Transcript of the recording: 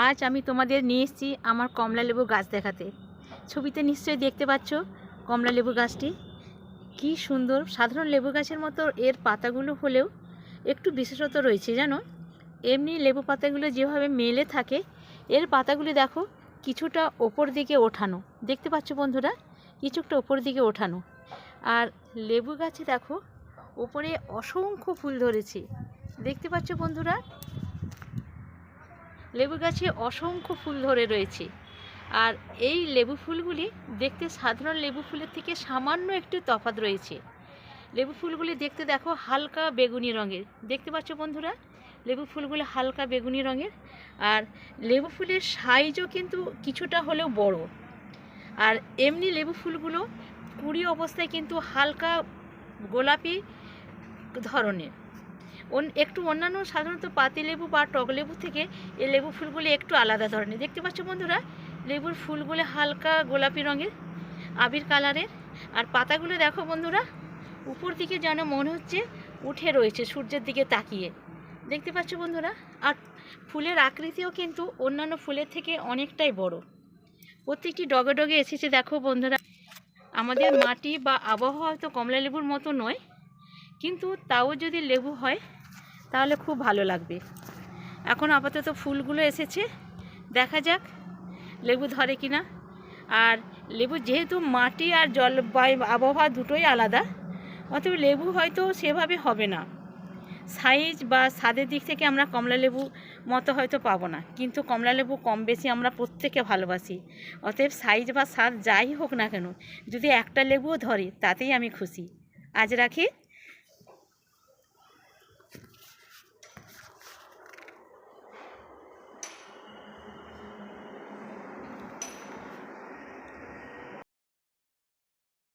আজ আমি তোমাদের নিয়ে এসেছি আমার কমলা লেবু গাছ দেখাতে। ছবিতে নিশ্চয়ই দেখতে পাচ্ছ কমলা লেবু গাছটি কি সুন্দর। সাধারণ লেবু গাছের মতো এর পাতাগুলো হলেও একটু বিশেষত্ব রয়েছে জানো। এমনি লেবু পাতাগুলো যেভাবে মেলে থাকে এর পাতাগুলি দেখো কিছুটা ওপর দিকে ওঠানো, দেখতে পাচ্ছ বন্ধুরা, কিছুটা ওপর দিকে ওঠানো। আর লেবু গাছে দেখো ওপরে অসংখ্য ফুল ধরেছে, দেখতে পাচ্ছ বন্ধুরা, লেবু গাছে অসংখ্য ফুল ধরে রয়েছে। আর এই লেবু ফুলগুলি দেখতে সাধারণ লেবু ফুলের থেকে সামান্য একটু তফাৎ রয়েছে। লেবু ফুলগুলি দেখতে দেখো হালকা বেগুনি রঙের, দেখতে পাচ্ছ বন্ধুরা, লেবু ফুলগুলো হালকা বেগুনি রঙের। আর লেবু ফুলের সাইজও কিন্তু কিছুটা হলেও বড়। আর এমনি লেবু ফুলগুলো কুড়ি অবস্থায় কিন্তু হালকা গোলাপি ধরনের, একটু অন্যান্য সাধারণত পাতিলেবু বা টকলেবু থেকে এই লেবু ফুলগুলি একটু আলাদা ধরনের। দেখতে পাচ্ছ বন্ধুরা, লেবুর ফুলগুলো হালকা গোলাপি রঙের, আবির কালারের। আর পাতাগুলো দেখো বন্ধুরা উপর দিকে যেন মনে হচ্ছে উঠে রয়েছে সূর্যের দিকে তাকিয়ে, দেখতে পাচ্ছ বন্ধুরা। আর ফুলের আকৃতিও কিন্তু অন্যান্য ফুলের থেকে অনেকটাই বড়। প্রত্যেকটি ডগে ডগে এসেছে দেখো বন্ধুরা। আমাদের মাটি বা আবহাওয়া হয়তো কমলা লেবুর মতো নয়, কিন্তু তাও যদি লেবু হয় তাহলে খুব ভালো লাগবে। এখন আপাতত ফুলগুলো এসেছে, দেখা যাক লেবু ধরে কিনা। আর লেবু যেহেতু মাটি আর জলবায়ু আবহাওয়া দুটোই আলাদা, অতএব লেবু হয়তো সেভাবে হবে না। সাইজ বা স্বাদের দিক থেকে আমরা কমলা লেবু মতো হয়তো পাবো না, কিন্তু কমলা লেবু কম বেশি আমরা প্রত্যেকে ভালোবাসি। অতএব সাইজ বা স্বাদ যাই হোক না কেন, যদি একটা লেবুও ধরে তাতেই আমি খুশি। আজ রাখি।